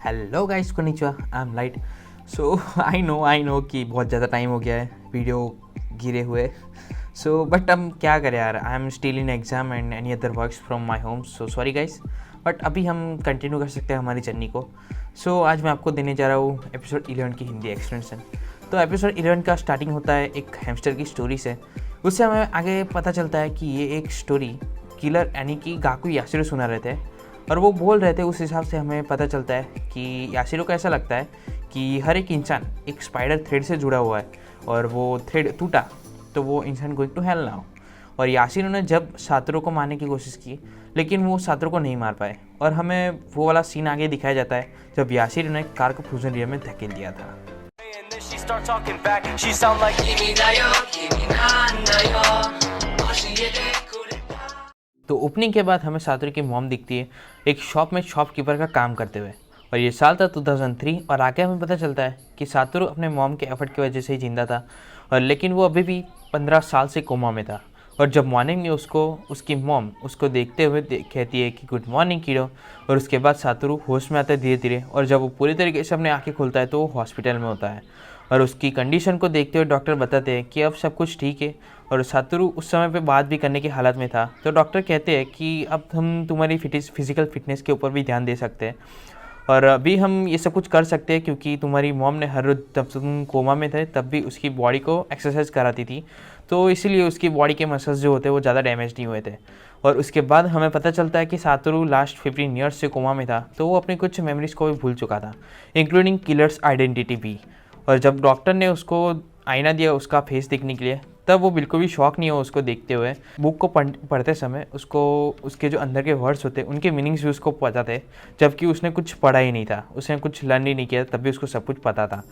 Hello guys, konnichiwa, I am light. So I know कि बहुत ज़्यादा टाइम हो गया है वीडियो गिरे हुए। बट हम क्या करें यार, I am still in exam and any other works from my home, so sorry guys. But अभी हम कंटिन्यू कर सकते हैं हमारी जर्नी को। आज मैं आपको देने जा रहा हूँ एपिसोड 11 की हिंदी एक्सटेंशन। तो एपिसोड 11 का स्टार्टिंग होता है एक हैमस्टर की स्टोरी से। उससे हमें आगे पता चलता है कि ये एक स्टोरी किलर यानी कि गाकू याशिरो सुना रहे थे और वो बोल रहे थे। उस हिसाब से हमें पता चलता है कि याशिरो को ऐसा लगता है कि हर एक इंसान एक स्पाइडर थ्रेड से जुड़ा हुआ है और वो थ्रेड टूटा तो वो इंसान गोइंग टू हेल नाउ। और याशिरो ने जब सातोरू को मारने की कोशिश की लेकिन वो सातोरू को नहीं मार पाए और हमें वो वाला सीन आगे दिखाया जाता है जब याशिरो ने कार को फ्यूजन रियर में धकेल दिया था। तो ओपनिंग के बाद हमें सातोरू की मॉम दिखती है एक शॉप में शॉपकीपर का काम करते हुए और ये साल था 2003। और आगे हमें पता चलता है कि सातोरू अपने मॉम के एफर्ट की वजह से ही जिंदा था और लेकिन वो अभी भी 15 साल से कोमा में था। और जब मॉर्निंग में उसकी मॉम उसको देखते हुए कहती है कि गुड मॉर्निंग कीड़ो। और उसके बाद सातोरू होश में आता है धीरे धीरे और जब वो पूरी तरीके से अपने आँखें खोलता है तो वो हॉस्पिटल में होता है। और उसकी कंडीशन को देखते हुए डॉक्टर बताते हैं कि अब सब कुछ ठीक है और सातोरू उस समय पे बात भी करने की हालत में था। तो डॉक्टर कहते हैं कि अब हम तुम्हारी फिजिकल फिटनेस के ऊपर भी ध्यान दे सकते हैं और अभी हम ये सब कुछ कर सकते हैं क्योंकि तुम्हारी मॉम ने हर रोज जब तुम कोमा में थे तब भी उसकी बॉडी को एक्सरसाइज कराती थी, तो इसीलिए उसकी बॉडी के मसल्स जो होते हैं वो ज़्यादा डैमेज नहीं हुए थे। और उसके बाद हमें पता चलता है कि सातोरू लास्ट 15 ईयर्स से कोमा में था तो वो अपनी कुछ मेमोरीज को भी भूल चुका था, इंक्लूडिंग किलर्स आइडेंटिटी भी। और जब डॉक्टर ने उसको आईना दिया उसका फेस देखने के लिए तब वो बिल्कुल भी शॉक नहीं हो उसको देखते हुए। बुक को पढ़ते समय उसको उसके जो अंदर के वर्ड्स होते उनके मीनिंग्स भी उसको पता थे, जबकि उसने कुछ पढ़ा ही नहीं था, उसने कुछ लर्न ही नहीं किया, तब भी उसको सब कुछ पता था।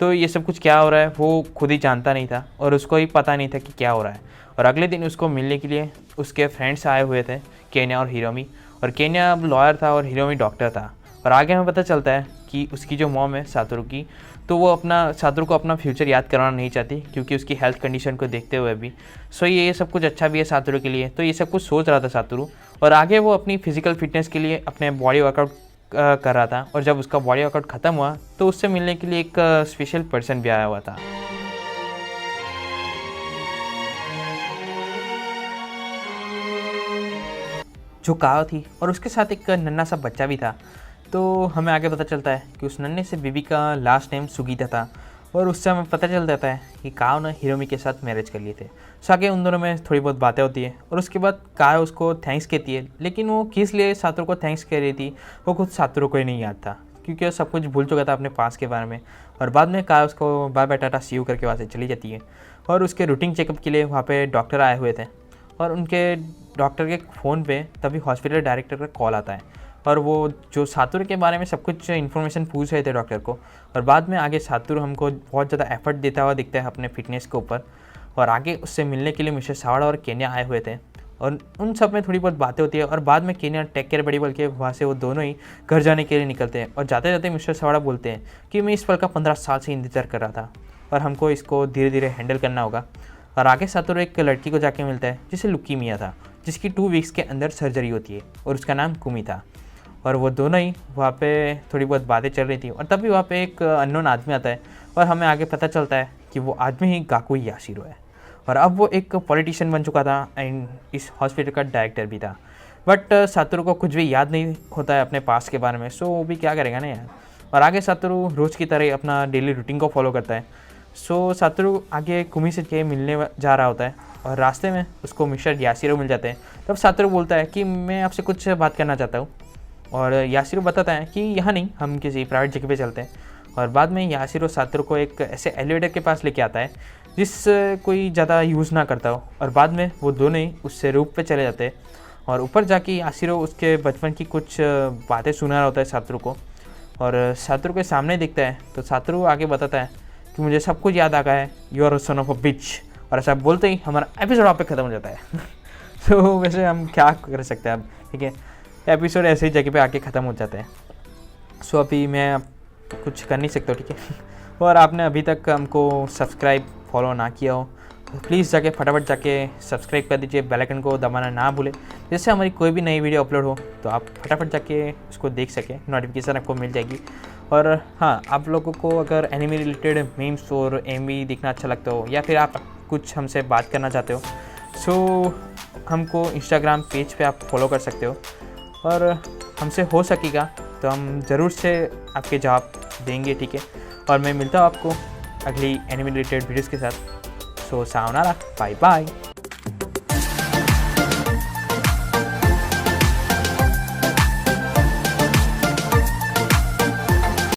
तो ये सब कुछ क्या हो रहा है वो खुद ही जानता नहीं था और उसको ही पता नहीं था कि क्या हो रहा है। और अगले दिन उसको मिलने के लिए उसके फ्रेंड्स आए हुए थे, केन्या और हिरोमी। और केन्या अब लॉयर था और हिरोमी डॉक्टर था। और आगे हमें पता चलता है कि उसकी जो मॉम है सातोरू की, तो वो सातोरू को अपना फ्यूचर याद करवाना नहीं चाहती क्योंकि उसकी हेल्थ कंडीशन को देखते हुए भी। ये सब कुछ अच्छा भी है सातोरू के लिए, तो ये सब कुछ सोच रहा था सातोरू। और आगे वो अपनी फिजिकल फिटनेस के लिए अपने बॉडी वर्कआउट कर रहा था और जब उसका बॉडी वर्कआउट ख़त्म हुआ तो उससे मिलने के लिए एक स्पेशल पर्सन भी आया हुआ था। जो काओ थी और उसके साथ एक नन्हा सा बच्चा भी था। तो हमें आगे पता चलता है कि उस नन्हे से बीबी का लास्ट नेम सुगीता था और उससे हमें पता चल जाता है कि काओ ने हिरोमी के साथ मैरिज कर लिए थे। आगे उन दोनों में थोड़ी बहुत बातें होती है और उसके बाद काओ उसको थैंक्स कहती है, लेकिन वो किस लिए सातोरू को थैंक्स कह रही थी वो खुद सातोरू को ही नहीं याद था क्योंकि वो सब कुछ भूल चुका था अपने पास के बारे में। और बाद में काओ उसको bye bye tata see you करके वहाँ से चली जाती है और उसके रूटीन चेकअप के लिए वहाँ पे डॉक्टर आए हुए थे और उनके डॉक्टर के फ़ोन पे तभी हॉस्पिटल डायरेक्टर का कॉल आता है और वो जो सातोरू के बारे में सब कुछ इन्फॉर्मेशन पूछ रहे थे डॉक्टर को। और बाद में आगे सातोरू हमको बहुत ज़्यादा एफर्ट देता हुआ दिखता है अपने फिटनेस के ऊपर। और आगे उससे मिलने के लिए मिस्टर सावड़ा और केन्या आए हुए थे और उन सब में थोड़ी बहुत बातें होती है और बाद में केन्या टेक केयर बड़ी बोल के वहाँ से वो दोनों ही घर जाने के लिए निकलते हैं। और जाते जाते मिस्टर सावड़ा बोलते हैं कि मैं इस पल का 15 साल से इंतज़ार कर रहा था और हमको इसको धीरे धीरे हैंडल करना होगा। और आगे सातोरू एक लड़की को जाके मिलता है जिसे लुकीमिया था, जिसकी 2 वीक्स के अंदर सर्जरी होती है और उसका नाम कुमी था। और वो दोनों ही वहाँ पे थोड़ी बहुत बातें चल रही थी और तभी वहाँ पे एक अननोन आदमी आता है और हमें आगे पता चलता है कि वो आदमी ही गाकू याशिरो है और अब वो एक पॉलिटिशियन बन चुका था एंड इस हॉस्पिटल का डायरेक्टर भी था। बट सातोरू को कुछ भी याद नहीं होता है अपने पास के बारे में, सो वो भी क्या करेगा ना यार। और आगे सातोरू रोज़ की तरह अपना डेली रूटीन को फॉलो करता है। सातोरू आगे कुमी से के मिलने जा रहा होता है और रास्ते में उसको मिस्टर याशिरो मिल जाते हैं। तब सातोरू बोलता है कि मैं आपसे कुछ बात करना चाहता हूँ और याशिरो बताता है कि यहाँ नहीं, हम किसी प्राइवेट जगह पे चलते हैं। और बाद में याशिरो सातोरू को एक ऐसे एलिवेटर के पास लेके आता है जिस कोई ज़्यादा यूज़ ना करता हो और बाद में वो दोनों ही उससे रूप पे चले जाते हैं। और ऊपर जाके याशिरो उसके बचपन की कुछ बातें सुना रहा होता है सातोरू को और सातोरू के सामने दिखता है। तो सातोरू आगे बताता है कि मुझे सब कुछ याद आ गया है, you are son of a bitch. और ऐसा बोलते ही हमारा एपिसोड वहाँ पे ख़त्म हो जाता है। तो वैसे हम क्या कर सकते हैं अब, ठीक है, एपिसोड ऐसे ही जगह पे आके ख़त्म हो जाते हैं। अभी मैं कुछ कर नहीं सकता, ठीक है। और आपने अभी तक हमको सब्सक्राइब फॉलो ना किया हो प्लीज़ जाके फटाफट जाके सब्सक्राइब कर दीजिए, बेल आइकन को दबाना ना भूलें, जिससे हमारी कोई भी नई वीडियो अपलोड हो तो आप फटाफट जाके उसको देख सकें, नोटिफिकेशन आपको मिल जाएगी। और हाँ, आप लोगों को अगर एनिमे रिलेटेड मीम्स और एमवी देखना अच्छा लगता हो, या फिर आप कुछ हमसे बात करना चाहते हो, सो हमको इंस्टाग्राम पेज पे आप फॉलो कर सकते हो, और हमसे हो सकेगा तो हम ज़रूर से आपके जवाब देंगे, ठीक है। और मैं मिलता हूँ आपको अगली एनिमे रिलेटेड वीडियोज़ के साथ। सो सायोनारा, बाय बाय।